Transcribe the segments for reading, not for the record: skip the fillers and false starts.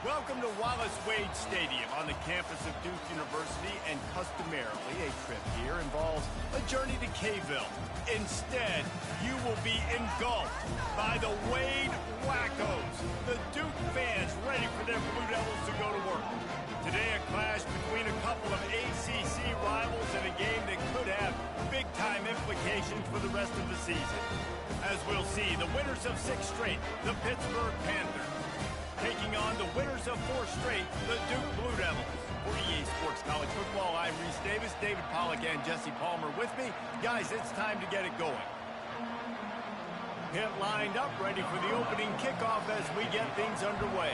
Welcome to Wallace Wade Stadium on the campus of Duke University, and customarily a trip here involves a journey to K-ville. Instead, you will be engulfed by the Wade Wackos, the Duke fans ready for their Blue Devils to go to work. Today, a clash between a couple of ACC rivals in a game that could have big-time implications for the rest of the season. As we'll see, the winners of 6 straight, the Pittsburgh Panthers, taking on the winners of 4 straight, the Duke Blue Devils. For EA Sports College Football, I'm Reese Davis, David Pollack, and Jesse Palmer with me. Guys, it's time to get it going. Get lined up, ready for the opening kickoff as we get things underway.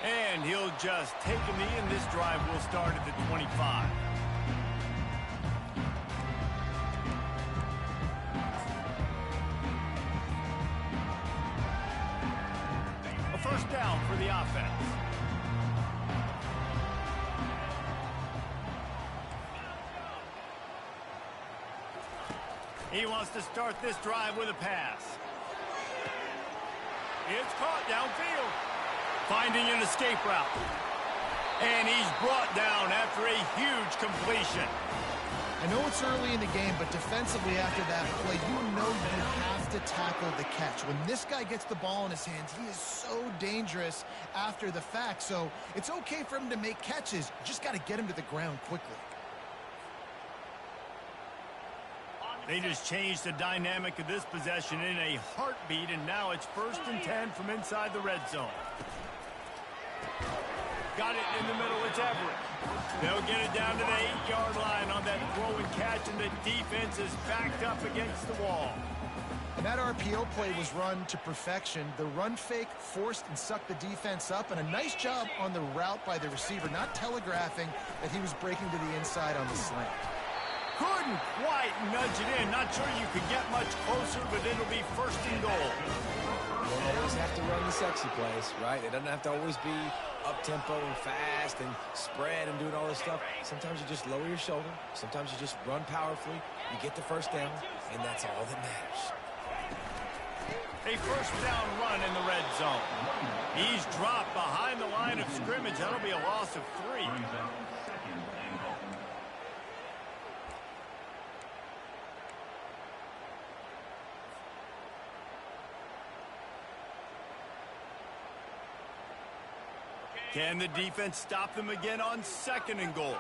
And he'll just take a knee, and this drive will start at the 25. First down for the offense. He wants to start this drive with a pass. It's caught downfield. Finding an escape route. And he's brought down after a huge completion. I know it's early in the game, but defensively after that play, you know you have to tackle the catch. When this guy gets the ball in his hands, he is so dangerous after the fact. So it's okay for him to make catches. You just got to get him to the ground quickly. They just changed the dynamic of this possession in a heartbeat, and now it's 1st and 10 from inside the red zone. Got it in the middle, it's Everett. They'll get it down to the 8-yard line on that throw and catch, and the defense is backed up against the wall. And that RPO play was run to perfection. The run fake forced and sucked the defense up, and a nice job on the route by the receiver, not telegraphing that he was breaking to the inside on the slant. Couldn't quite nudge it in. Not sure you could get much closer, but it'll be 1st and goal. You don't always have to run the sexy plays, right? It doesn't have to always be up-tempo and fast and spread and doing all this stuff. Sometimes you just lower your shoulder. Sometimes you just run powerfully. You get the 1st down, and that's all that matters. A 1st down run in the red zone. He's dropped behind the line of scrimmage. That'll be a loss of 3. Can the defense stop them again on 2nd and goal?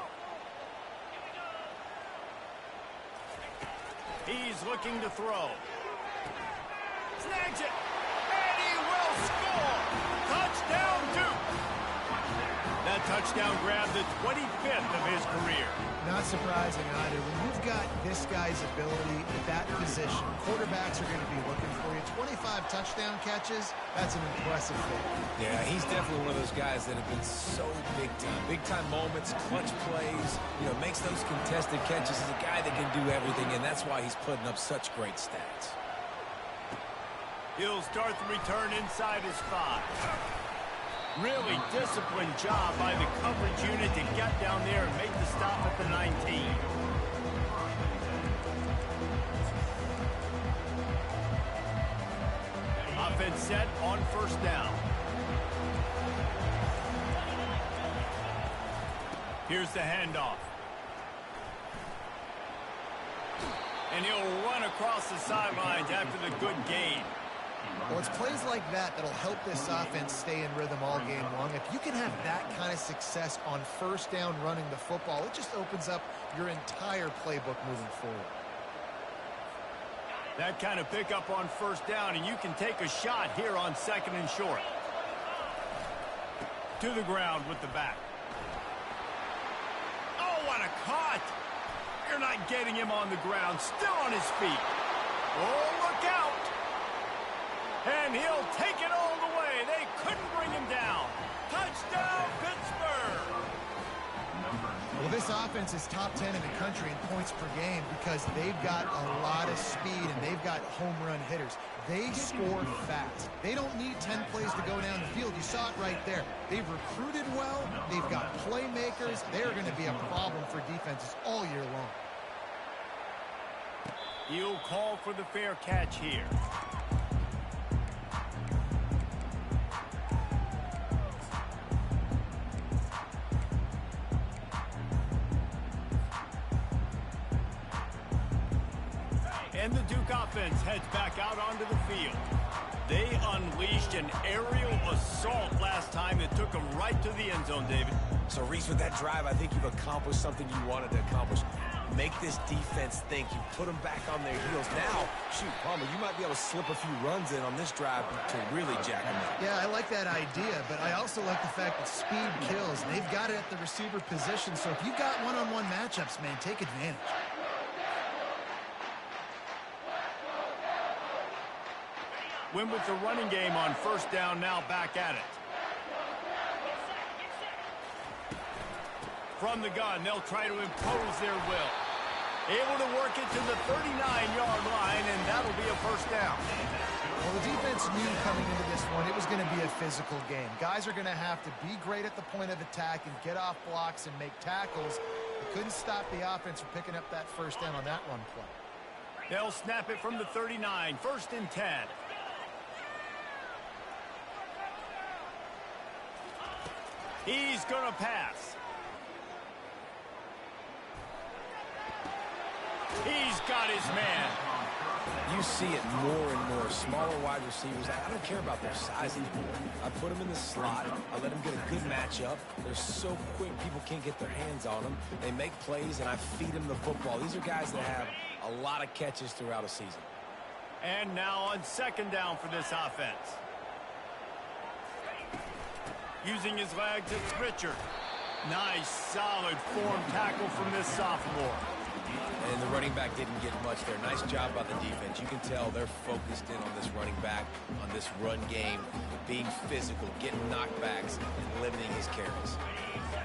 He's looking to throw. Snags it, and he will score! Touchdown, Duke! That touchdown grabbed the 25th of his career. Not surprising either. When you've got this guy's ability at that position, quarterbacks are going to be looking for you. 25 touchdown catches, that's an impressive thing. Yeah, he's definitely one of those guys that have been so big time. Big time moments, clutch plays, makes those contested catches. He's a guy that can do everything, and that's why he's putting up such great stats. He'll start the return inside his 5. Really disciplined job by the coverage unit to get down there and make the stop at the 19. Offense set on 1st down. Here's the handoff. And he'll run across the sidelines after the good gain. Well, it's plays like that that'll help this offense stay in rhythm all game long. If you can have that kind of success on 1st down running the football, it just opens up your entire playbook moving forward. That kind of pickup on 1st down, and you can take a shot here on 2nd and short. To the ground with the back. Oh, what a cut! You're not getting him on the ground, still on his feet. Oh, look out! And he'll take it all the way. They couldn't bring him down. Touchdown, Pittsburgh! Well, this offense is top 10 in the country in points per game because they've got a lot of speed and they've got home run hitters. They score fast. They don't need 10 plays to go down the field. You saw it right there. They've recruited well. They've got playmakers. They're going to be a problem for defenses all year long. He'll call for the fair catch here. And the Duke offense heads back out onto the field. They unleashed an aerial assault last time that took them right to the end zone, David. So, Reese, with that drive, I think you've accomplished something you wanted to accomplish. Make this defense think. You put them back on their heels. Now, shoot, Palmer, you might be able to slip a few runs in on this drive to really jack them up. Yeah, I like that idea, but I also like the fact that speed kills. And they've got it at the receiver position, so if you've got one-on-one matchups, man, take advantage. Win with the running game on first down, now back at it. From the gun, they'll try to impose their will. Able to work it to the 39-yard line, and that'll be a first down. Well, the defense knew coming into this one it was going to be a physical game. Guys are going to have to be great at the point of attack and get off blocks and make tackles. They couldn't stop the offense from picking up that first down on that run play. They'll snap it from the 39, first and 10. He's going to pass. He's got his man. You see it more and more. Smaller wide receivers, I don't care about their size anymore. I put them in the slot. I let them get a good matchup. They're so quick, people can't get their hands on them. They make plays, and I feed them the football. These are guys that have a lot of catches throughout a season. And now on second down for this offense. Using his legs, it's Richard. Nice, solid form tackle from this sophomore. And the running back didn't get much there. Nice job by the defense. You can tell they're focused in on this running back, on this run game, being physical, getting knockbacks, and limiting his carries.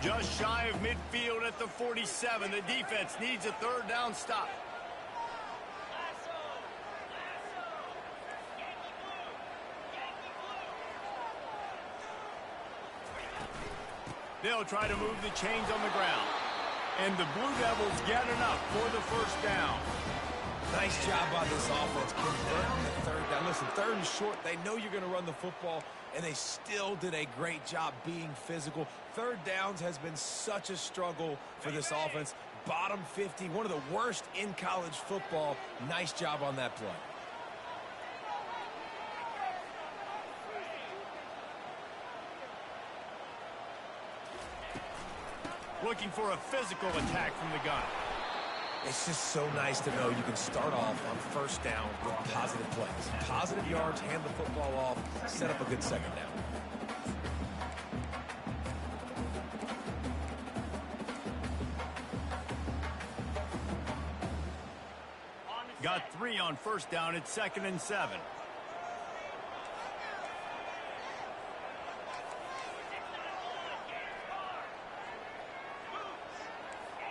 Just shy of midfield at the 47. The defense needs a third down stop. They'll try to move the chains on the ground. And the Blue Devils get enough for the first down. Nice job by this offense converting the third down. Listen, third and short, they know you're going to run the football, and they still did a great job being physical. Third downs has been such a struggle for this offense. Bottom 50, one of the worst in college football. Nice job on that play. Looking for a physical attack from the gun. It's just so nice to know you can start off on first down with positive plays. Positive yards, hand the football off, set up a good second down. Got 3 on first down. It's 2nd and 7.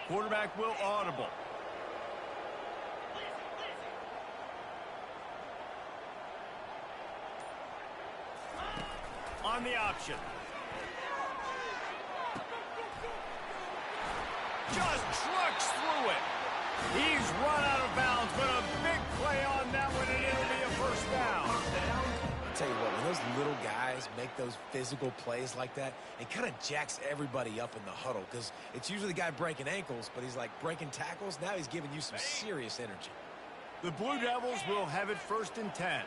Quarterback will audible. On the option. Just trucks through it. He's run out of bounds, but a big play on that one, and it'll be a first down. I'll tell you what, when those little guys make those physical plays like that, it kind of jacks everybody up in the huddle because it's usually the guy breaking ankles, but he's like breaking tackles. Now he's giving you some serious energy. The Blue Devils will have it 1st and 10.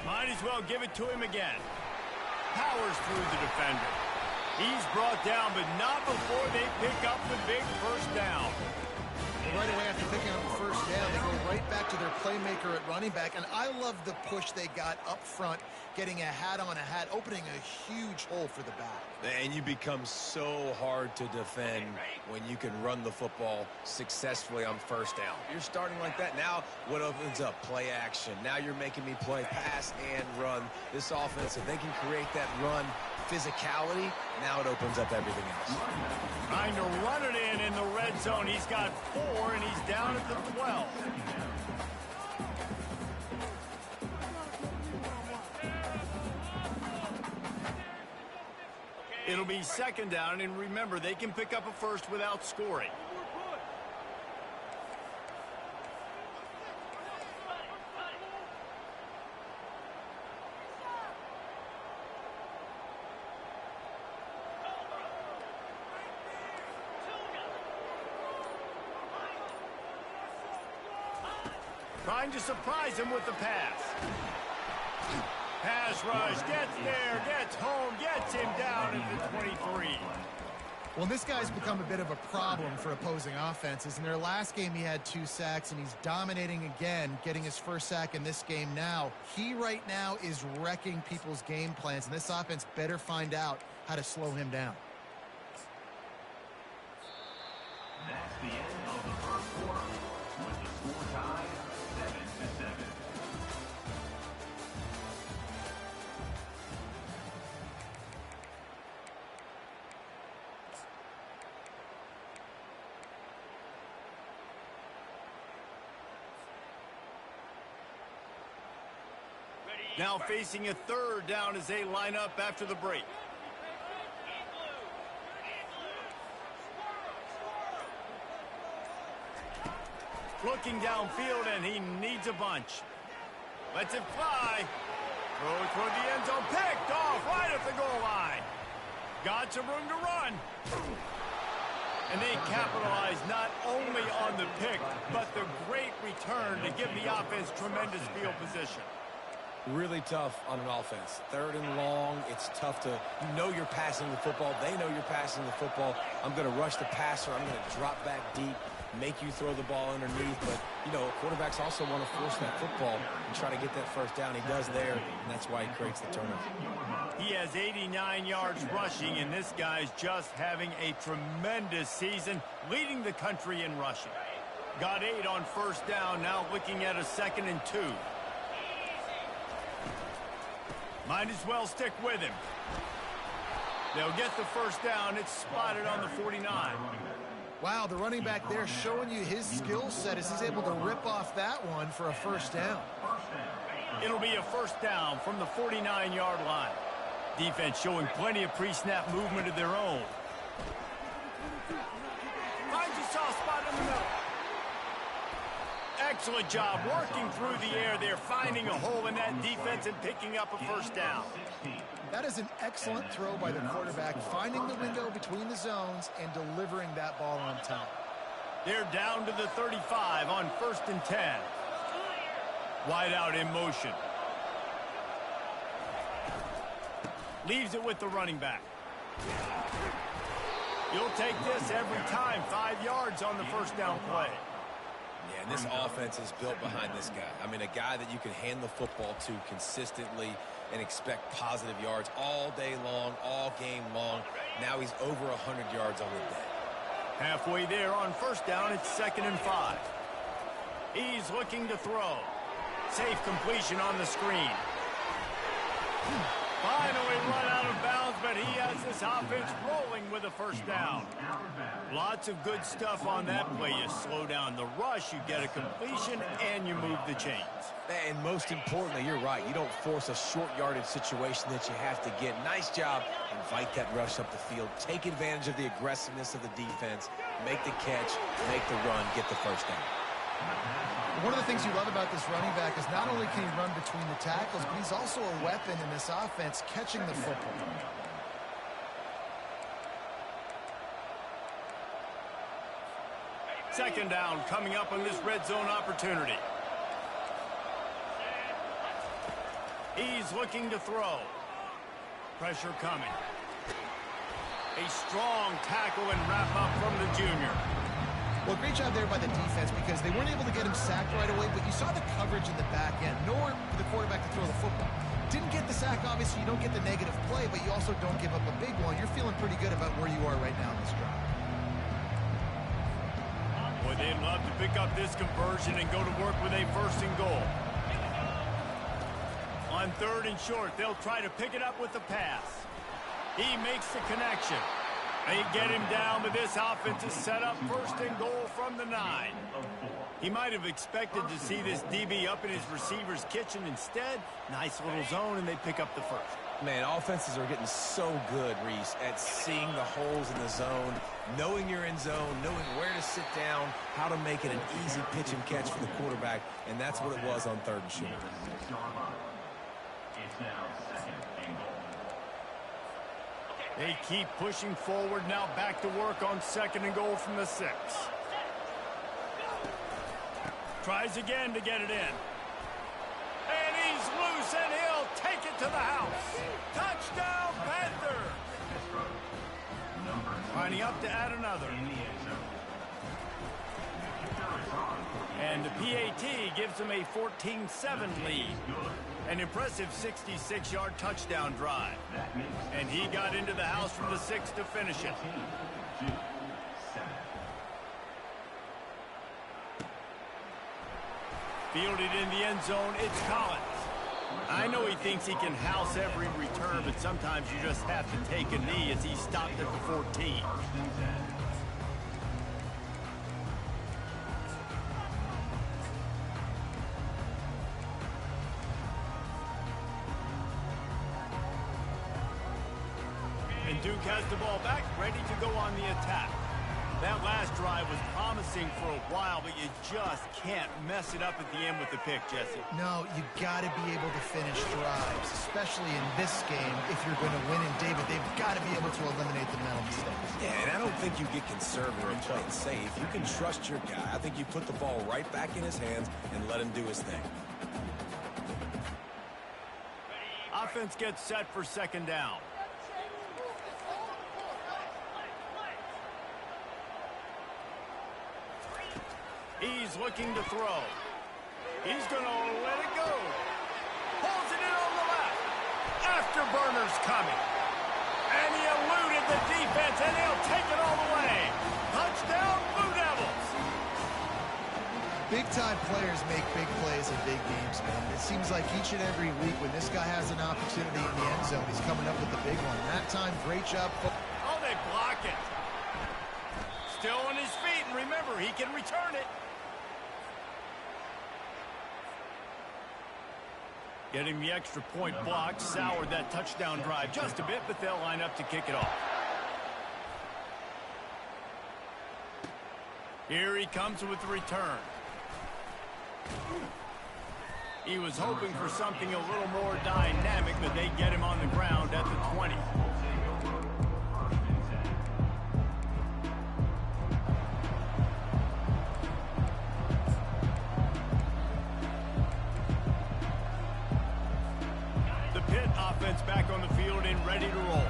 Might as well give it to him again. Powers through the defender. He's brought down, but not before they pick up the big first down. Right away after picking up the first down, they go right back to their playmaker at running back. And I love the push they got up front, getting a hat on a hat, opening a huge hole for the back. And you become so hard to defend when you can run the football successfully on first down. You're starting like that. Now what opens up? Play action. Now you're making me play pass and run. This offense, if they can create that run physicality, now it opens up everything else. Trying to run it in the red zone. He's got 4, and he's down at the 12. It'll be 2nd down, and remember, they can pick up a first without scoring. trying to surprise him with the pass. Pass rush, gets there, gets home, gets him down at the 23. Well, this guy's become a bit of a problem for opposing offenses. In their last game, he had 2 sacks, and he's dominating again, getting his first sack in this game now. He right now is wrecking people's game plans, and this offense better find out how to slow him down. That's the end of the first quarter, with the score tied 7-7. Now facing a 3rd down as they line up after the break. Looking downfield, and he needs a bunch. Lets it fly. Throw toward the end zone. Picked off right at the goal line. Got some room to run. And they capitalize not only on the pick, but the great return to give the offense tremendous field position. Really tough on an offense. 3rd and long, it's tough to, you know you're passing the football. They know you're passing the football. I'm going to rush the passer. I'm going to drop back deep, make you throw the ball underneath. But, you know, quarterbacks also want to force that football and try to get that first down. He does there, and that's why he creates the turnover. He has 89 yards rushing, and this guy's just having a tremendous season, leading the country in rushing. Got 8 on first down, now looking at a 2nd and 2. Might as well stick with him. They'll get the first down. It's spotted on the 49. Wow, the running back there showing you his skill set as he's able to rip off that one for a first down. It'll be a first down from the 49-yard line. Defense showing plenty of pre-snap movement of their own. Finds a soft spot in the middle. Excellent job working through the air there, finding a hole in that defense and picking up a first down. That is an excellent throw by the quarterback, finding the window between the zones and delivering that ball on time. They're down to the 35 on 1st and 10. Wide out in motion. Leaves it with the running back. You'll take this every time. 5 yards on the first down play. Yeah, and this offense is built behind this guy. I mean, a guy that you can hand the football to consistently and expect positive yards all day long, all game long. Now he's over 100 yards on the day. Halfway there on first down, it's 2nd and 5. He's looking to throw. Safe completion on the screen. Finally run out of bounds, but he has this offense rolling with a first down. Lots of good stuff on that play. You slow down the rush, you get a completion, and you move the chains. And most importantly, you're right. You don't force a short yardage situation that you have to get. Nice job. Invite that rush up the field. Take advantage of the aggressiveness of the defense. Make the catch, make the run, get the first down. One of the things you love about this running back is not only can he run between the tackles, but he's also a weapon in this offense, catching the football. Second down coming up on this red zone opportunity. He's looking to throw. Pressure coming. A strong tackle and wrap up from the junior. Well, great job there by the defense because they weren't able to get him sacked right away, but you saw the coverage in the back end. Nowhere for the quarterback to throw the football. Didn't get the sack, obviously. You don't get the negative play, but you also don't give up a big one. You're feeling pretty good about where you are right now in this drive. Boy, they'd love to pick up this conversion and go to work with a 1st and goal. On 3rd and short, they'll try to pick it up with the pass. He makes the connection. They get him down, but this offense is set up 1st and goal from the 9. He might have expected to see this DB up in his receiver's kitchen. Instead, nice little zone, and they pick up the first. Man, offenses are getting so good, Reese, at seeing the holes in the zone, knowing you're in zone, knowing where to sit down, how to make it an easy pitch and catch for the quarterback, and that's what it was on 3rd and short. It's now 2nd and goal. They keep pushing forward, now back to work on 2nd and goal from the 6. Tries again to get it in. And he's loose, and he'll take it to the house. Touchdown, Panther. Lining up to add another. And the PAT gives them a 14-7 lead. An impressive 66-yard touchdown drive. And he got into the house from the 6 to finish it. Fielded in the end zone, it's Collins. I know he thinks he can house every return, but sometimes you just have to take a knee as he stopped at the 14. And Duke has the ball back, ready to go on the attack. That last drive was promising for a while, but you just can't mess it up at the end with the pick, Jesse. No, you got to be able to finish drives, especially in this game. If you're going to win, and David, they've got to be able to eliminate the mental mistakes. Yeah, and I don't think you get conservative and play it safe. You can trust your guy. I think you put the ball right back in his hands and let him do his thing. Offense gets set for second down. He's looking to throw. He's going to let it go. Pulls it in on the left. Afterburner's coming. And he eluded the defense, and he'll take it all the way. Touchdown, Blue Devils. Big-time players make big plays in big games, man. It seems like each and every week when this guy has an opportunity in the end zone, he's coming up with the big one. That time, great job. Oh, they block it. Still on his feet, and remember, he can return it. Getting the extra point block soured that touchdown drive just a bit, but they'll line up to kick it off. Here he comes with the return. He was hoping for something a little more dynamic, but they get him on the ground at the 20. Back on the field and ready to roll.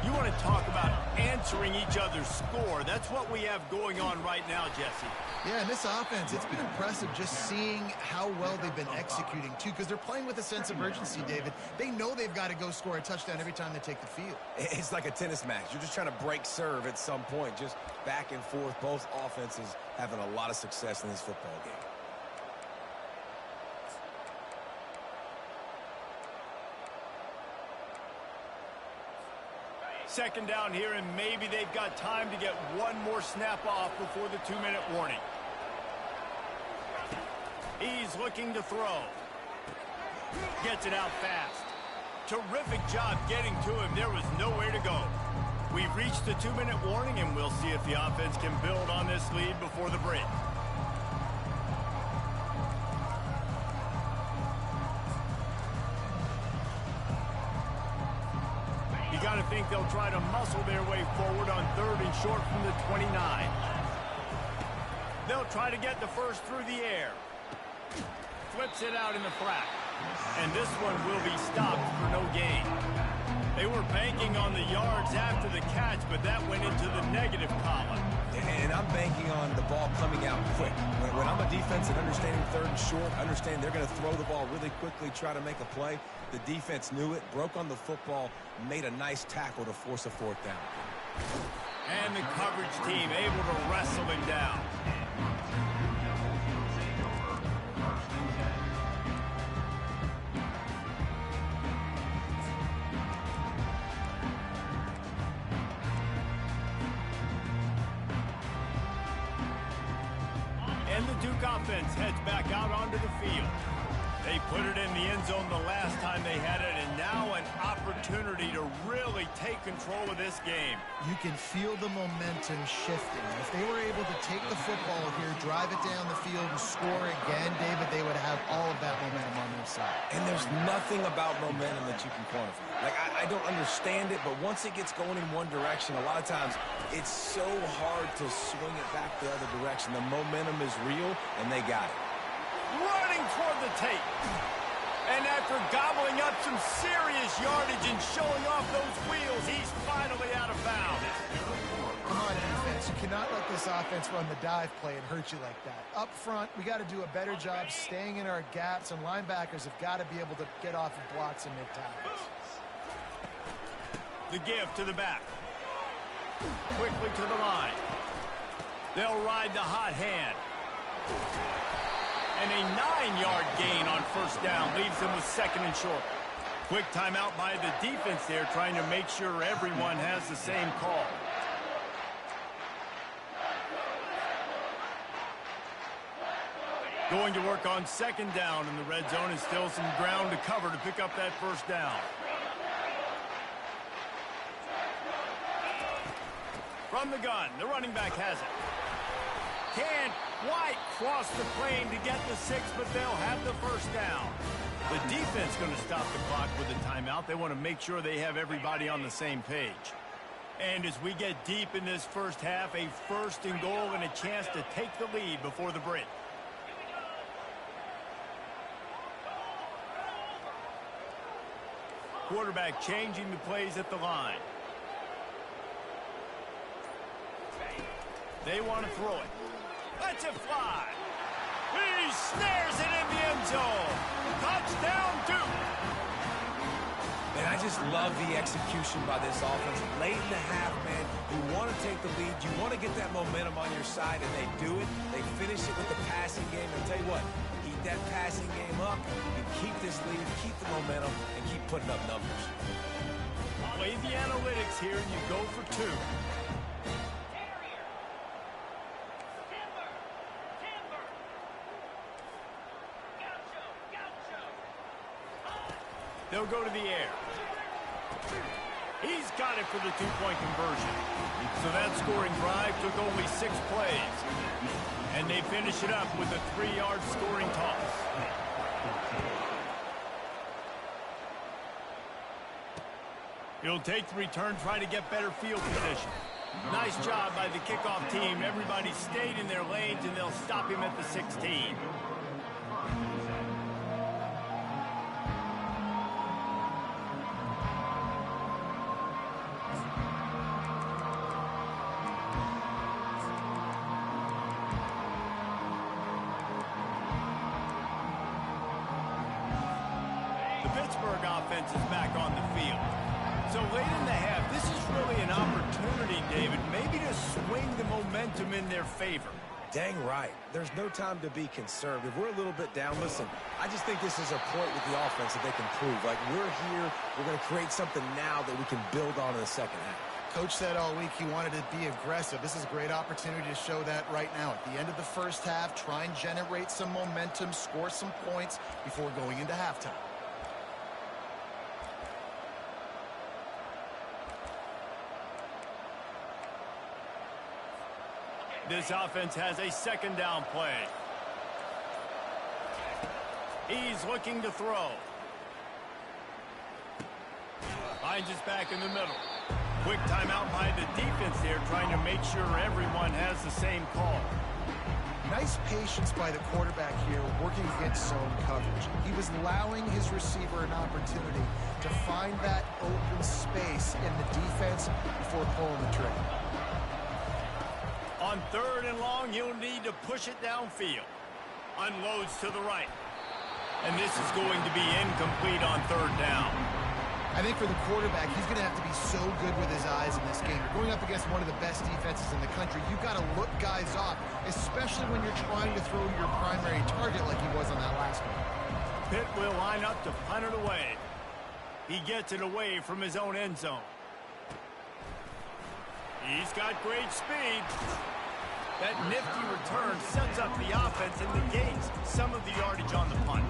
You want to talk about answering each other's score. That's what we have going on right now, Jesse. Yeah, in this offense, it's been impressive just seeing how well they've been executing, too, because they're playing with a sense of urgency, David. They know they've got to go score a touchdown every time they take the field. It's like a tennis match. You're just trying to break serve at some point, just back and forth. Both offenses having a lot of success in this football game. Second down here, and maybe they've got time to get one more snap off before the 2-minute warning. He's looking to throw. Gets it out fast. Terrific job getting to him. There was nowhere to go. We've reached the 2-minute warning, and we'll see if the offense can build on this lead before the break. You got to think they'll try to muscle their way forward on 3rd and short from the 29. They'll try to get the first through the air. Flips it out in the flat. And this one will be stopped for no gain. They were banking on the yards after the catch, but that went into the negative column. And I'm banking on the ball coming out quick. When I'm a defense and understanding 3rd and short, understand they're going to throw the ball really quickly, try to make a play. The defense knew it, broke on the football, made a nice tackle to force a 4th down. And the coverage team able to wrestle him down. And the Duke offense heads back out onto the field. They put it in the end zone the last time they had it, and now an opportunity to really take control of this game. You can feel the momentum shifting. If they were able to take the football here, drive it down the field, and score again, David, they would have all of that momentum on their side. And there's nothing about momentum that you can quantify. Like, I don't understand it, but once it gets going in one direction, a lot of times it's so hard to swing it back the other direction. The momentum is real, and they got it. running toward the tape. And after gobbling up some serious yardage and showing off those wheels, he's finally out of bounds. Come on, defense. You cannot let this offense run the dive play and hurt you like that. Up front, we got to do a better job staying in our gaps, and linebackers have got to be able to get off of blocks and make tackles. The give to the back. Quickly to the line. They'll ride the hot hand. And a 9-yard gain on first down leaves them with second and short. Quick timeout by the defense there, trying to make sure everyone has the same call. Going to work on second down in the red zone, and still some ground to cover to pick up that first down. From the gun, the running back has it. Can't quite cross the plane to get the 6, but they'll have the first down. The defense going to stop the clock with a timeout. They want to make sure they have everybody on the same page. And as we get deep in this first half, a first and goal and a chance to take the lead before the break. Quarterback changing the plays at the line. They want to throw it. Lets it fly. He snares it in the end zone. Touchdown, Duke. Man, I just love the execution by this offense. Late in the half, man, you want to take the lead. You want to get that momentum on your side, and they do it. They finish it with the passing game. And tell you what, keep that passing game up. You keep this lead, keep the momentum, and keep putting up numbers. Play the analytics here, and you go for 2. They'll go to the air. He's got it for the 2-point conversion. So that scoring drive took only 6 plays. And they finish it up with a 3-yard scoring toss. He'll take the return, try to get better field position. Nice job by the kickoff team. Everybody stayed in their lanes, and they'll stop him at the 16. Pittsburgh offense is back on the field. So late in the half, this is really an opportunity, David, maybe to swing the momentum in their favor. Dang right. There's no time to be conservative. We're a little bit down. Listen, I just think this is a point with the offense that they can prove. Like, we're here, we're going to create something now that we can build on in the second half. Coach said all week he wanted to be aggressive. This is a great opportunity to show that right now. At the end of the first half, try and generate some momentum, score some points before going into halftime. This offense has a second down play. He's looking to throw. Finds us back in the middle. Quick timeout by the defense there, trying to make sure everyone has the same call. Nice patience by the quarterback here, working against zone coverage. He was allowing his receiver an opportunity to find that open space in the defense before pulling the trigger. On 3rd and long, he'll need to push it downfield. Unloads to the right. And this is going to be incomplete on 3rd down. I think for the quarterback, he's going to have to be so good with his eyes in this game. You're going up against one of the best defenses in the country. You've got to look guys off, especially when you're trying to throw your primary target like he was on that last one. Pitt will line up to punt it away. He gets it away from his own end zone. He's got great speed. That nifty return sets up the offense and negates some of the yardage on the punt.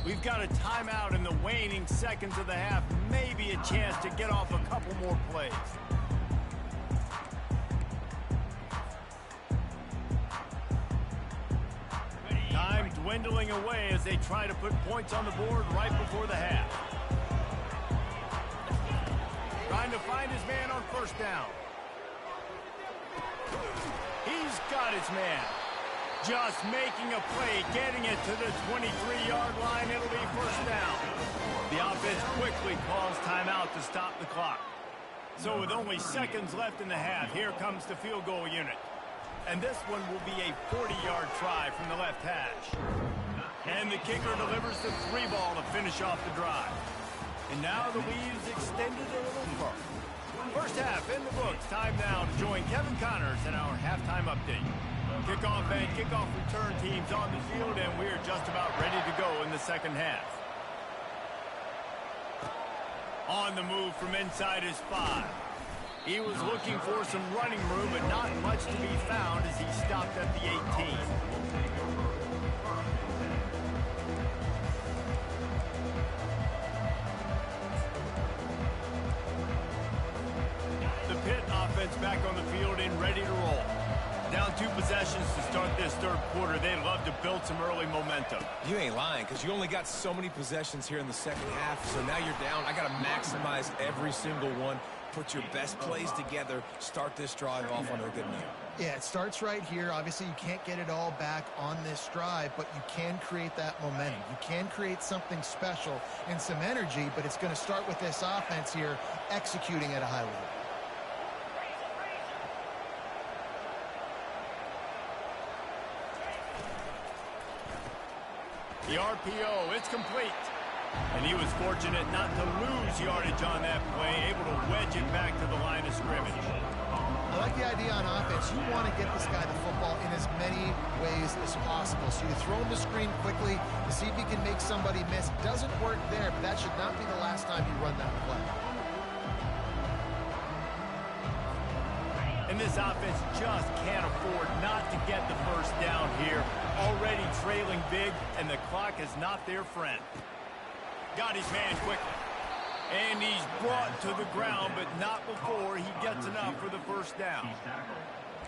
We've got a timeout in the waning seconds of the half. Maybe a chance to get off a couple more plays. dwindling away as they try to put points on the board right before the half. Trying to find his man on first down. He's got his man. Just making a play, getting it to the 23-yard line. It'll be first down. The offense quickly calls timeout to stop the clock. So with only seconds left in the half, here comes the field goal unit. And this one will be a 40-yard try from the left hash. And the kicker delivers the 3-ball to finish off the drive. And now the lead's extended a little further. First half in the books. Time now to join Kevin Connors in our halftime update. Kickoff and kickoff return teams on the field, and we're just about ready to go in the second half. On the move from inside his 5. He was looking for some running room, but not much to be found as he stopped at the 18. The Pitt offense back on the field and ready to roll. Down 2 possessions to start this third quarter. They'd love to build some early momentum. You ain't lying, because you only got so many possessions here in the second half, so now you're down. I got to maximize every single one. Put your best plays together. Start this drive off on a good note. Yeah, it starts right here. Obviously, you can't get it all back on this drive, but you can create that momentum. You can create something special and some energy, but it's going to start with this offense here executing at a high level. The RPO, it's complete. And he was fortunate not to lose yardage on that play, able to wedge it back to the line of scrimmage. I like the idea on offense. You want to get this guy the football in as many ways as possible. So you throw him the screen quickly to see if he can make somebody miss. Doesn't work there, but that should not be the last time you run that play. And this offense just can't afford not to get the first down here. Already trailing big, and the clock is not their friend. Got his man quickly. And he's brought to the ground, but not before he gets enough for the first down.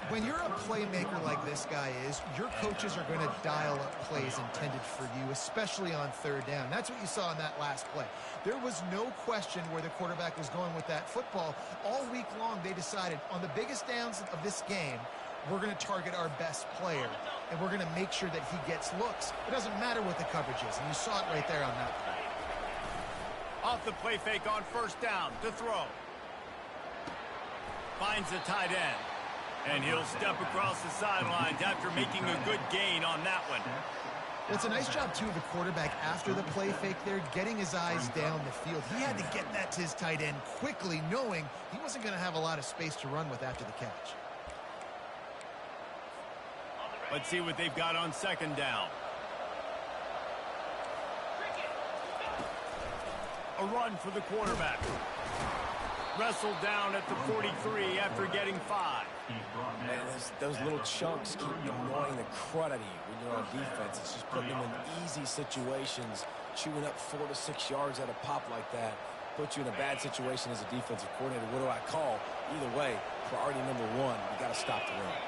When you're a playmaker like this guy is, your coaches are going to dial up plays intended for you, especially on third down. That's what you saw in that last play. There was no question where the quarterback was going with that football. All week long, they decided on the biggest downs of this game, we're going to target our best player, and we're going to make sure that he gets looks. It doesn't matter what the coverage is, and you saw it right there on that play. Off the play fake on first down to throw. Finds the tight end. And he'll step across the sidelines after making a good gain on that one. It's a nice job, too, of the quarterback after the play fake there, getting his eyes down the field. He had to get that to his tight end quickly, knowing he wasn't going to have a lot of space to run with after the catch. Let's see what they've got on second down. A run for the quarterback. Wrestled down at the 43 after getting 5. Man, those little chunks keep annoying the crud out of you when you're on defense. It's just putting them in easy situations, chewing up 4 to 6 yards at a pop like that. Put you in a bad situation as a defensive coordinator. What do I call? Either way, priority number 1, we got to stop the run.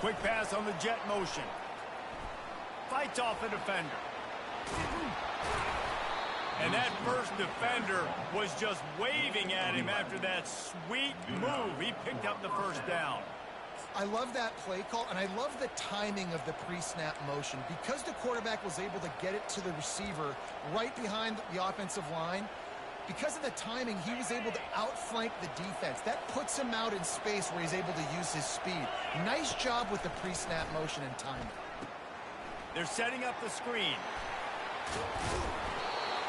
Quick pass on the jet motion. Fights off a defender. And that first defender was just waving at him after that sweet move. He picked up the first down. I love that play call, and I love the timing of the pre-snap motion. Because the quarterback was able to get it to the receiver right behind the offensive line, because of the timing, he was able to outflank the defense. That puts him out in space where he's able to use his speed. Nice job with the pre-snap motion and timing. They're setting up the screen.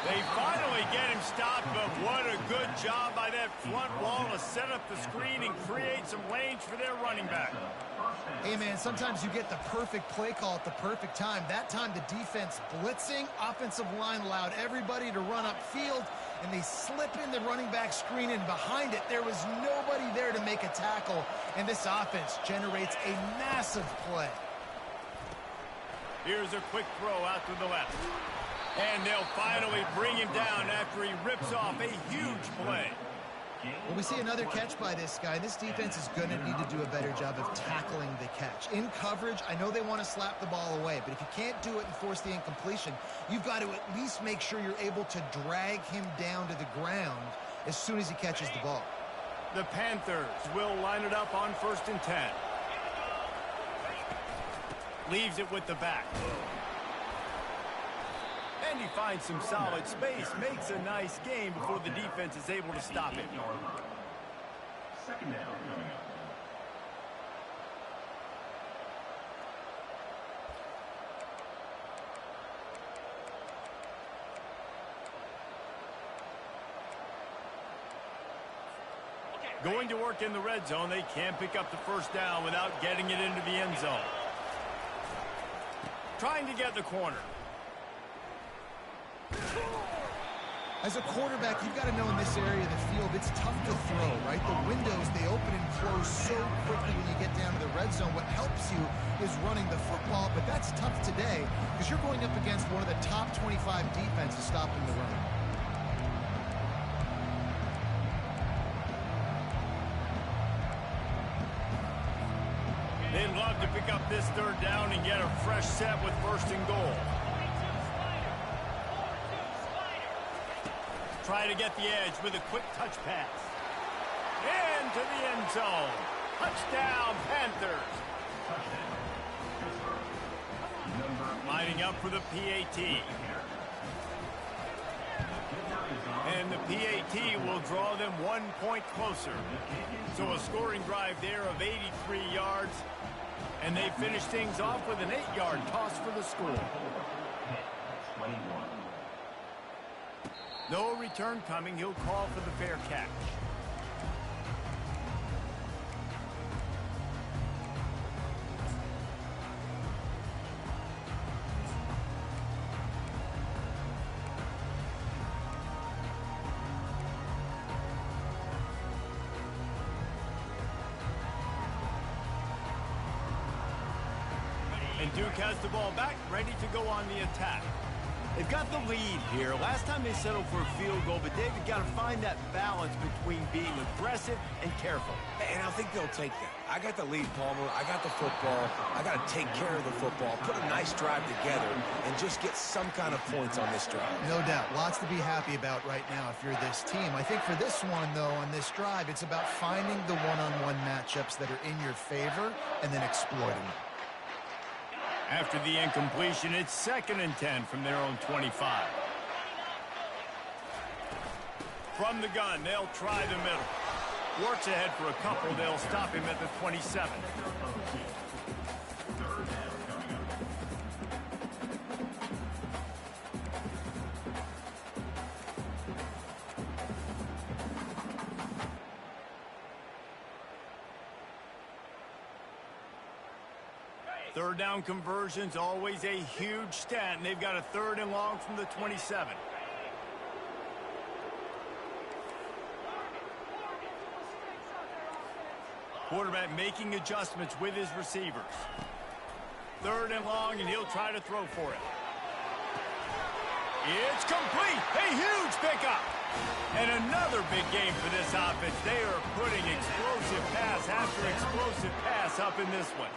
They finally get him stopped, but what a good job by that front wall to set up the screen and create some lanes for their running back. Hey, man, sometimes you get the perfect play call at the perfect time. That time the defense blitzing, offensive line allowed everybody to run upfield, and they slip in the running back screen, and behind it there was nobody there to make a tackle, and this offense generates a massive play. Here's a quick throw out to the left. And they'll finally bring him down after he rips off a huge play. Well, we see another catch by this guy. This defense is going to need to do a better job of tackling the catch. In coverage, I know they want to slap the ball away, but if you can't do it and force the incompletion, you've got to at least make sure you're able to drag him down to the ground as soon as he catches the ball. The Panthers will line it up on 1st and 10. Leaves it with the back. And he finds some solid space, makes a nice game before the defense is able to stop it. Second down coming up. Going to work in the red zone, they can't pick up the 1st down without getting it into the end zone. Trying to get the corner. As a quarterback, you've got to know in this area of the field, it's tough to throw, right? The windows, they open and close so quickly when you get down to the red zone. What helps you is running the football, but that's tough today because you're going up against one of the top 25 defenses stopping the run. They'd love to pick up this 3rd down and get a fresh set with 1st and goal. Try to get the edge with a quick touch pass. Into the end zone. Touchdown, Panthers. Lining up for the PAT. And the PAT will draw them 1 point closer. So a scoring drive there of 83 yards. And they finish things off with an 8-yard toss for the score. 21. No return coming. He'll call for the fair catch. And Duke has the ball back, ready to go on the attack. They've got the lead here. Last time they settled for a field goal, but David got to find that balance between being aggressive and careful. And I think they'll take that. I got the lead, Palmer. I got the football. I got to take care of the football, put a nice drive together, and just get some kind of points on this drive. No doubt. Lots to be happy about right now if you're this team. I think for this one, though, on this drive, it's about finding the one-on-one matchups that are in your favor and then exploiting them. After the incompletion, it's 2nd and 10 from their own 25. From the gun, they'll try the middle. Works ahead for a couple. They'll stop him at the 27. Third down conversions, always a huge stat, and they've got a 3rd and long from the 27. Quarterback making adjustments with his receivers. 3rd and long, and he'll try to throw for it. It's complete. A huge pickup. And another big game for this offense. They are putting explosive pass after explosive pass up in this one.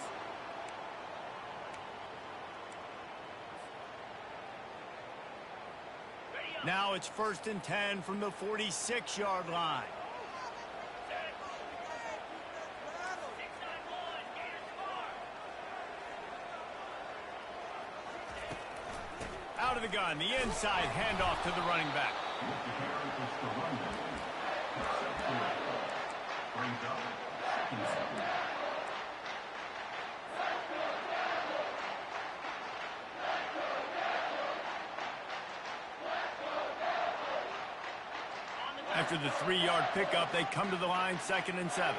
Now it's 1st and 10 from the 46-yard line. Out of the gun, the inside handoff to the running back. After the 3-yard pickup, they come to the line, 2nd and 7.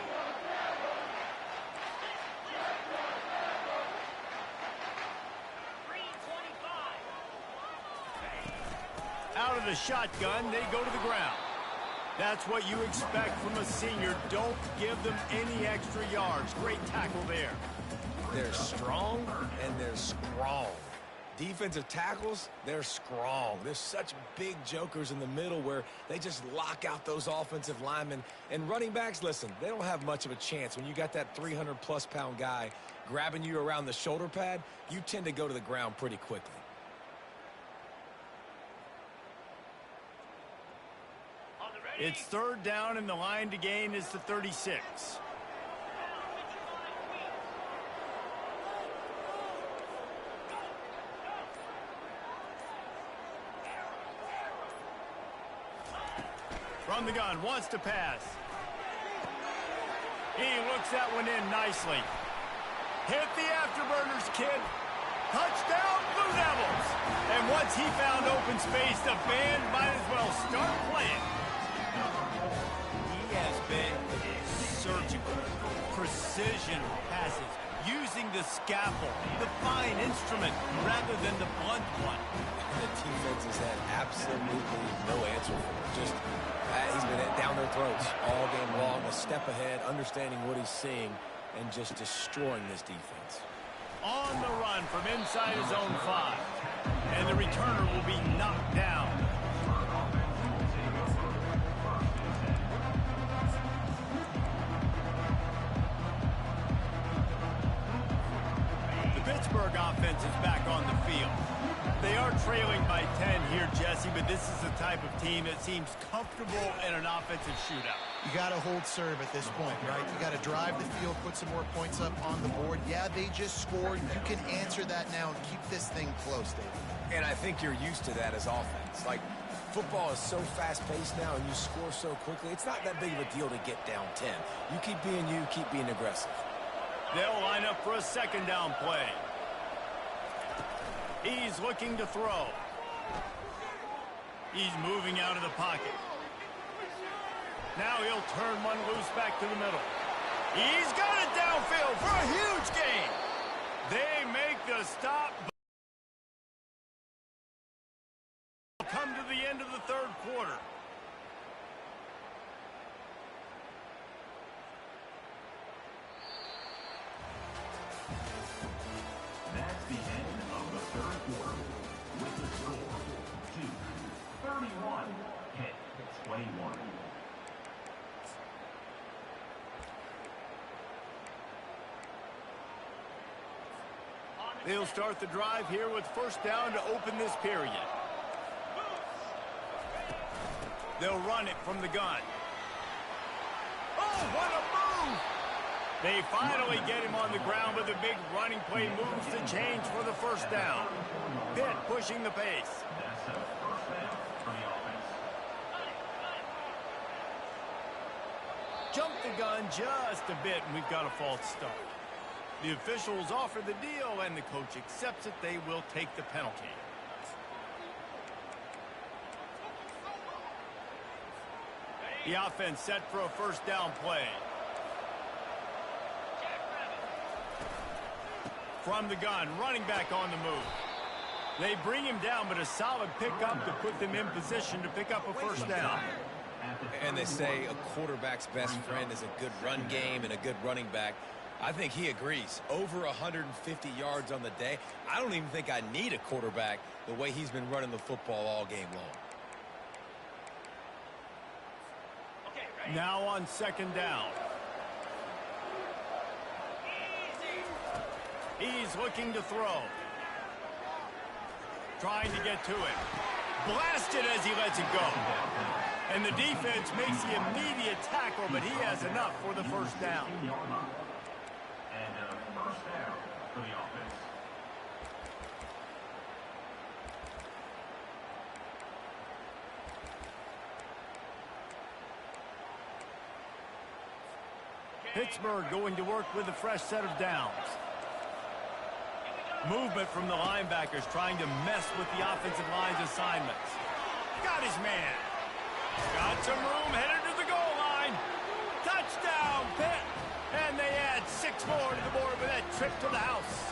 Out of the shotgun, they go to the ground. That's what you expect from a senior. Don't give them any extra yards. Great tackle there. They're strong and they're strong. Defensive tackles, they're strong. There's such big jokers in the middle where they just lock out those offensive linemen. And running backs, listen, they don't have much of a chance. When you got that 300-plus pound guy grabbing you around the shoulder pad, you tend to go to the ground pretty quickly. It's third down, and the line to gain is the 36. From the gun, wants to pass. He looks that one in nicely. Hit the afterburners, kid. Touchdown, Blue Devils. And once he found open space, the band might as well start playing. He has been surgical, precision passes, using the scalpel, the fine instrument, rather than the blunt one. The defense has had absolutely no answer for it. Just, he's been down their throats all game long, a step ahead, understanding what he's seeing, and just destroying this defense. On the run from inside his own 5. And the returner will be knocked down. The Pittsburgh offense is back on the field. They are trailing by 10 here, Jesse, but this is the type of team that seems comfortable in an offensive shootout. You got to hold serve at this point, right? You got to drive the field, put some more points up on the board. Yeah, they just scored. You can answer that now and keep this thing close, David. And I think you're used to that as offense. Like, football is so fast-paced now and you score so quickly, it's not that big of a deal to get down 10. You keep being you, keep being aggressive. They'll line up for a second down play. He's looking to throw. He's moving out of the pocket. Now he'll turn one loose back to the middle. He's got it downfield for a huge gain. They make the stop. Come to the end of the third quarter. That's the end of the third quarter with the score 2-31 hit 21. They'll start the drive here with first down to open this period. They'll run it from the gun. Oh, what a move! They finally get him on the ground, but the big running play moves the change for the first down. Pitt pushing the pace. That's a first down for the offense. Jump the gun just a bit, and we've got a false start. The officials offer the deal, and the coach accepts it. They will take the penalty. The offense set for a first down play. From the gun, running back on the move. They bring him down, but a solid pickup to put them in position to pick up a first down. And they say a quarterback's best friend is a good run game and a good running back. I think he agrees. Over 150 yards on the day. I don't even think I need a quarterback the way he's been running the football all game long. Now on second down. He's looking to throw. Trying to get to it. Blasted as he lets it go. And the defense makes the immediate tackle, but he has enough for the first down. And a first down for the offense. Pittsburgh going to work with a fresh set of downs. Movement from the linebackers trying to mess with the offensive line's assignments. Got his man. Got some room, headed to the goal line. Touchdown, Pitt. And they add 6 more to the board with that trip to the house.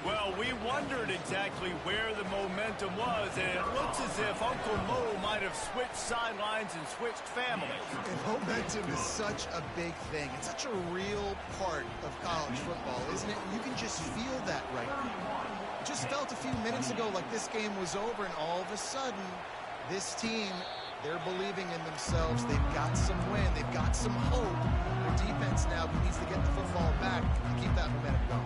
Well, we wondered exactly where the momentum was, and it looks as if Uncle Mo might have switched sidelines and switched families. And momentum is such a big thing. It's such a real part of college football, isn't it? You can just feel that right now. It just felt a few minutes ago like this game was over, and all of a sudden, this team, they're believing in themselves. They've got some wind. They've got some hope. Their defense now needs to get the football back and keep that momentum going.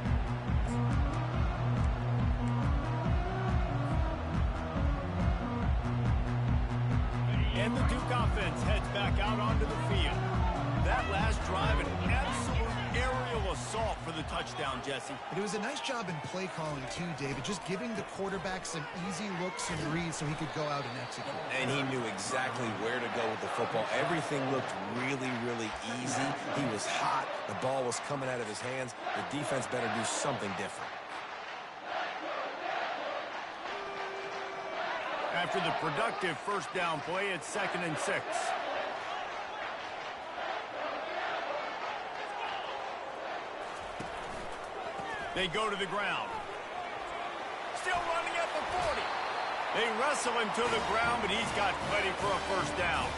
And the Duke offense heads back out onto the field. That last drive, an absolute aerial assault for the touchdown, Jesse. But it was a nice job in play calling too, David, just giving the quarterback some easy looks and reads so he could go out and execute. And he knew exactly where to go with the football. Everything looked really, really easy. He was hot. The ball was coming out of his hands. The defense better do something different. After the productive first down play, it's 2nd and 6. They go to the ground. Still running at the 40. They wrestle him to the ground, but he's got plenty for a first down.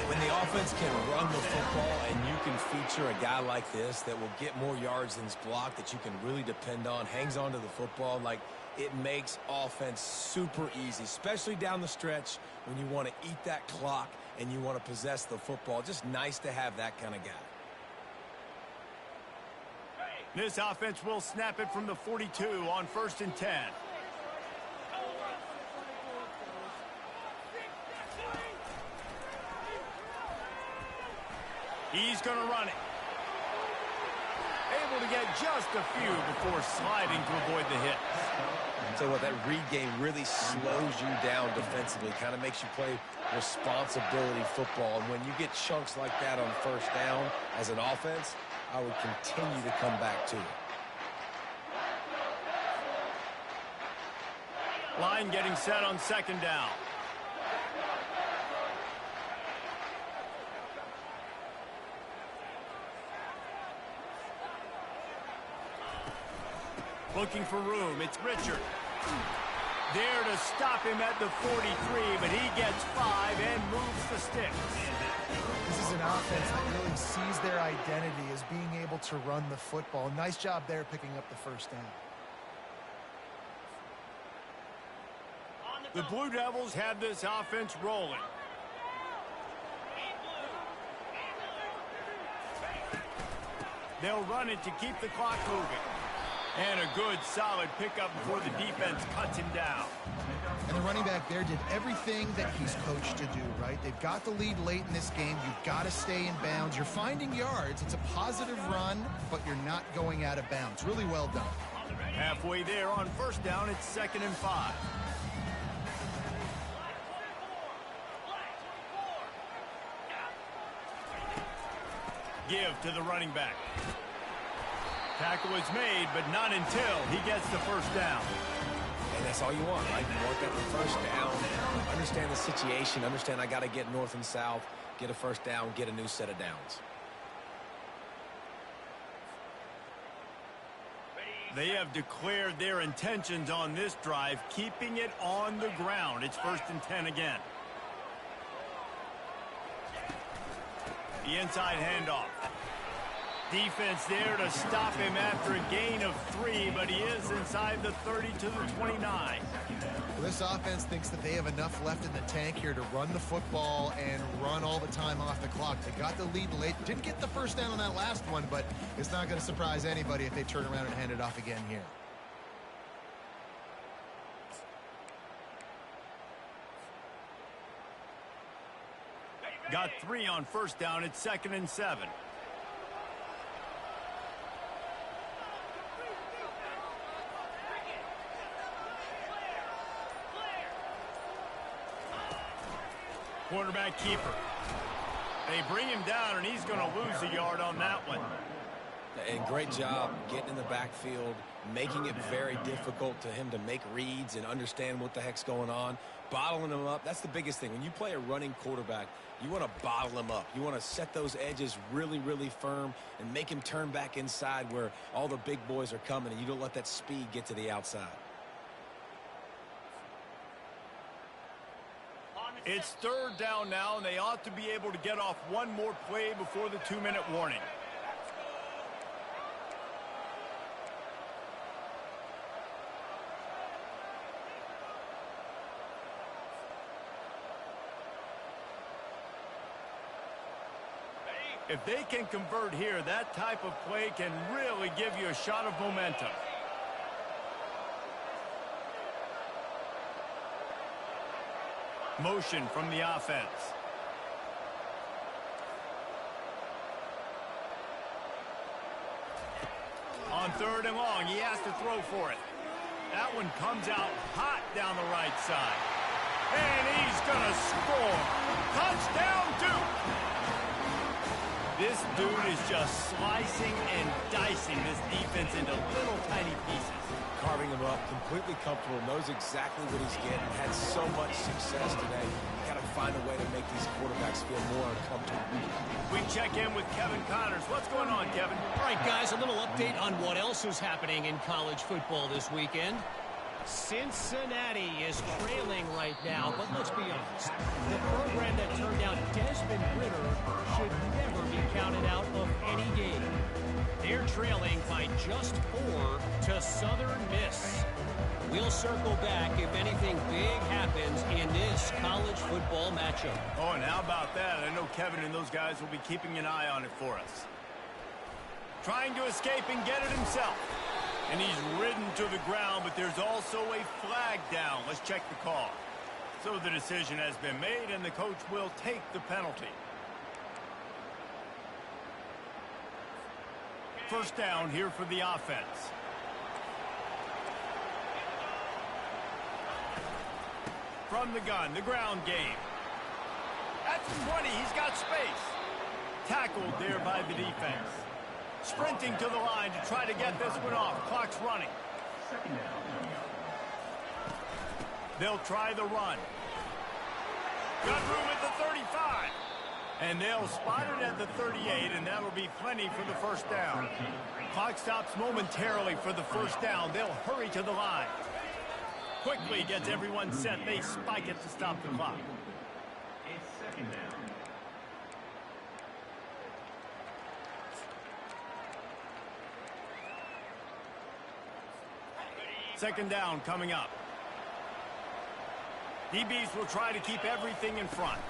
When the offense can run the football and you can feature a guy like this that will get more yards than his block, that you can really depend on, hangs on to the football, like it makes offense super easy, especially down the stretch when you want to eat that clock and you want to possess the football. Just nice to have that kind of guy. This offense will snap it from the 42 on 1st and 10. He's going to run it. Able to get just a few before sliding to avoid the hit. I'll tell you what, that read game really slows you down defensively, kind of makes you play responsibility football. And when you get chunks like that on first down as an offense, I would continue to come back to it. Line getting set on 2nd down. Looking for room. It's Richard. There to stop him at the 43, but he gets 5 and moves the sticks. This is an offense that really sees their identity as being able to run the football. Nice job there picking up the first down. The Blue Devils have this offense rolling. They'll run it to keep the clock moving. And a good, solid pickup before the defense cuts him down. And the running back there did everything that he's coached to do, right? They've got the lead late in this game. You've got to stay in bounds. You're finding yards. It's a positive run, but you're not going out of bounds. Really well done. Halfway there on 1st down, it's 2nd and 5. Give to the running back. Tackle is made, but not until he gets the first down. And that's all you want, right? You want that first down, understand the situation, understand I got to get north and south, get a first down, get a new set of downs. They have declared their intentions on this drive, keeping it on the ground. It's 1st and 10 again. The inside handoff. Defense there to stop him after a gain of 3, but he is inside the 30 to the 29. Well, this offense thinks that they have enough left in the tank here to run the football and run all the time off the clock. They got the lead late. Didn't get the first down on that last one, but it's not going to surprise anybody if they turn around and hand it off again here. Got 3 on 1st down. It's 2nd and 7. Quarterback keeper. They bring him down, and he's going to lose a yard on that one. And great job getting in the backfield, making it very difficult to him to make reads and understand what the heck's going on, bottling him up. That's the biggest thing. When you play a running quarterback, you want to bottle him up. You want to set those edges really, really firm and make him turn back inside where all the big boys are coming, and you don't let that speed get to the outside. It's 3rd down now, and they ought to be able to get off one more play before the 2-minute warning. If they can convert here, that type of play can really give you a shot of momentum. Motion from the offense. On 3rd and long, he has to throw for it. That one comes out hot down the right side. And he's going to score. Touchdown, Duke! This dude is just slicing and dicing this defense into little tiny pieces. Carving him up, completely comfortable, knows exactly what he's getting, had so much success today. You got to find a way to make these quarterbacks feel more uncomfortable. We check in with Kevin Connors. What's going on, Kevin? All right, guys, a little update on what else is happening in college football this weekend. Cincinnati is trailing right now, but let's be honest. The program that turned out Desmond Ritter should never be counted out of any game. They're trailing by just 4 to Southern Miss. We'll circle back if anything big happens in this college football matchup. Oh, and how about that? I know Kevin and those guys will be keeping an eye on it for us. Trying to escape and get it himself. And he's ridden to the ground, but there's also a flag down. Let's check the call. So the decision has been made, and the coach will take the penalty. First down here for the offense. From the gun, the ground game. At the 20, he's got space. Tackled there by the defense. Sprinting to the line to try to get this one off. Clock's running. They'll try the run. Got room at the 35. And they'll spot it at the 38, and that'll be plenty for the first down. Clock stops momentarily for the first down. They'll hurry to the line. Quickly gets everyone set. They spike it to stop the clock. It's 2nd down. Second down coming up. DBs will try to keep everything in front.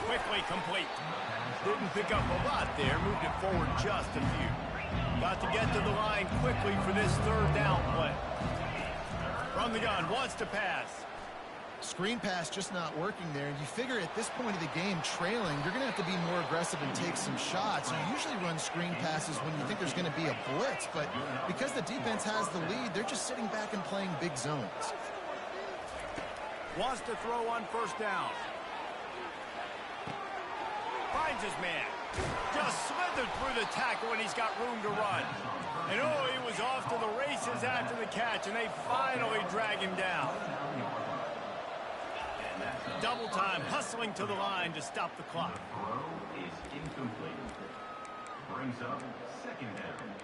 Quickly complete. Didn't pick up a lot there. Moved it forward just a few. Got to get to the line quickly for this 3rd down play. From the gun, wants to pass. Screen pass just not working there. You figure at this point of the game, trailing, you're going to have to be more aggressive and take some shots. You usually run screen passes when you think there's going to be a blitz, but because the defense has the lead, they're just sitting back and playing big zones. Wants to throw on first down. Finds his man. Just slithered through the tackle, and he's got room to run. And oh, he was off to the races after the catch, and they finally drag him down. Double time, hustling to the line to stop the clock. Throw is incomplete. Brings up 2nd down.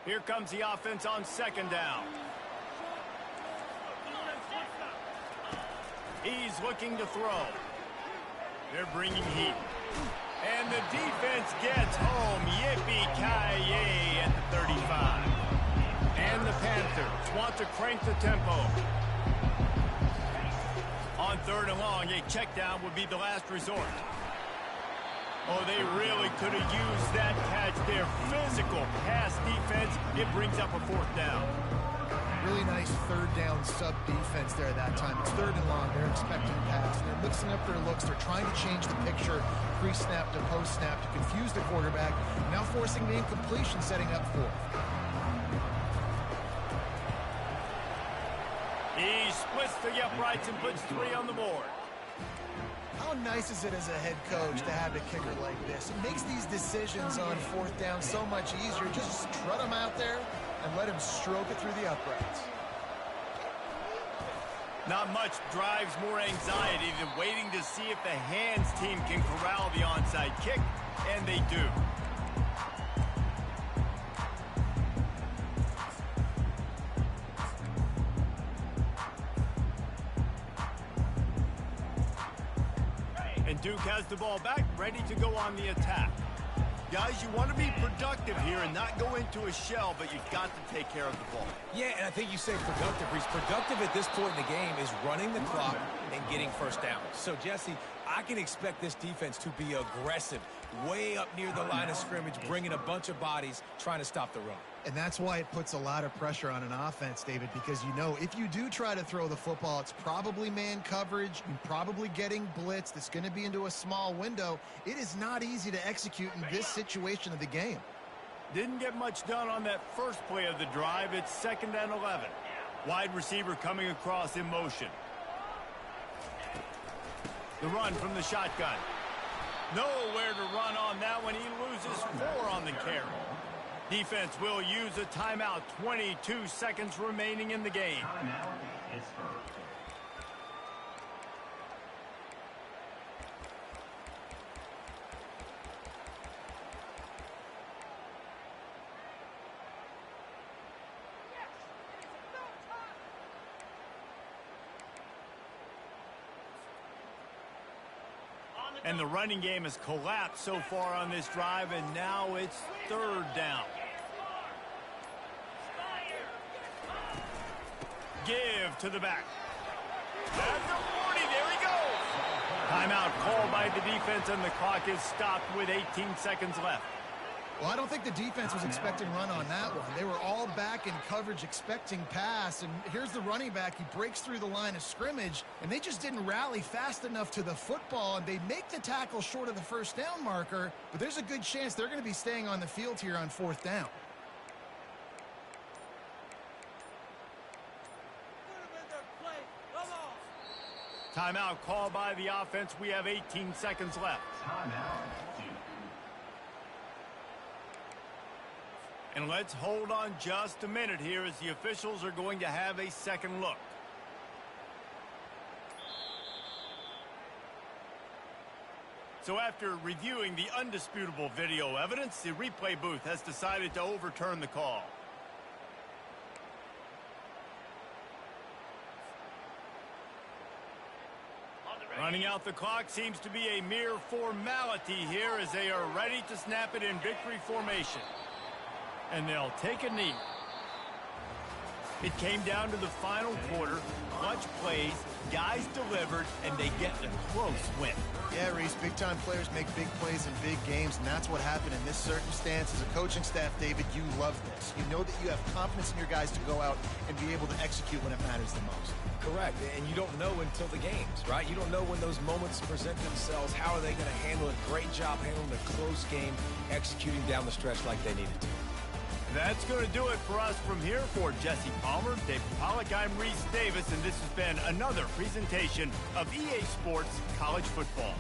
Here comes the offense on 2nd down. He's looking to throw. They're bringing heat. And the defense gets home. Yippee-ki-yay at the 35. And the Panthers want to crank the tempo. On 3rd and long, a check down would be the last resort. Oh, they really could have used that catch there. Physical pass defense. It brings up a 4th down. Really nice 3rd down sub defense there at that time. It's 3rd and long. They're expecting pass. They're mixing up their looks. They're trying to change the picture pre-snap to post-snap to confuse the quarterback. Now forcing the incompletion, setting up 4th. He splits the uprights and puts 3 on the board. How nice is it as a head coach to have a kicker like this? It makes these decisions on 4th down so much easier. Just strut him out there and let him stroke it through the uprights. Not much drives more anxiety than waiting to see if the hands team can corral the onside kick, and they do. And Duke has the ball back, ready to go on the attack. Guys, you want to be productive here and not go into a shell, but you've got to take care of the ball. Yeah, and I think you say productive, Reese. Productive at this point in the game is running the clock and getting first down. So, Jesse, I can expect this defense to be aggressive, way up near the line of scrimmage, bringing a bunch of bodies, trying to stop the run. And that's why it puts a lot of pressure on an offense, David, because you know if you do try to throw the football, it's probably man coverage. You're probably getting blitzed. It's going to be into a small window. It is not easy to execute in this situation of the game. Didn't get much done on that first play of the drive. It's 2nd and 11. Wide receiver coming across in motion. The run from the shotgun. Nowhere to run on that one. He loses 4 on the carry. Defense will use a timeout. 22 seconds remaining in the game. Timeout, Pittsburgh. And the running game has collapsed so far on this drive, and now it's 3rd down. Give to the back. At the 40, there he goes. Timeout called by the defense, and the clock is stopped with 18 seconds left. Well, I don't think the defense was expecting run on that one. They were all back in coverage expecting pass, and here's the running back. He breaks through the line of scrimmage, and they just didn't rally fast enough to the football, and they make the tackle short of the first down marker, but there's a good chance they're going to be staying on the field here on 4th down. Timeout called by the offense. We have 18 seconds left. Timeout, Duke. And let's hold on just a minute here as the officials are going to have a second look. So after reviewing the undisputable video evidence, the replay booth has decided to overturn the call. Running out the clock seems to be a mere formality here as they are ready to snap it in victory formation. And they'll take a knee. It came down to the final quarter, clutch plays, guys delivered, and they get a close win. Yeah, Reese, big-time players make big plays in big games, and that's what happened in this circumstance. As a coaching staff, David, you love this. You know that you have confidence in your guys to go out and be able to execute when it matters the most. Correct, and you don't know until the games, right? You don't know when those moments present themselves. How are they going to handle it? Great job handling a close game, executing down the stretch like they needed to. That's going to do it for us from here. For Jesse Palmer, David Pollack, I'm Reese Davis, and this has been another presentation of EA Sports College Football.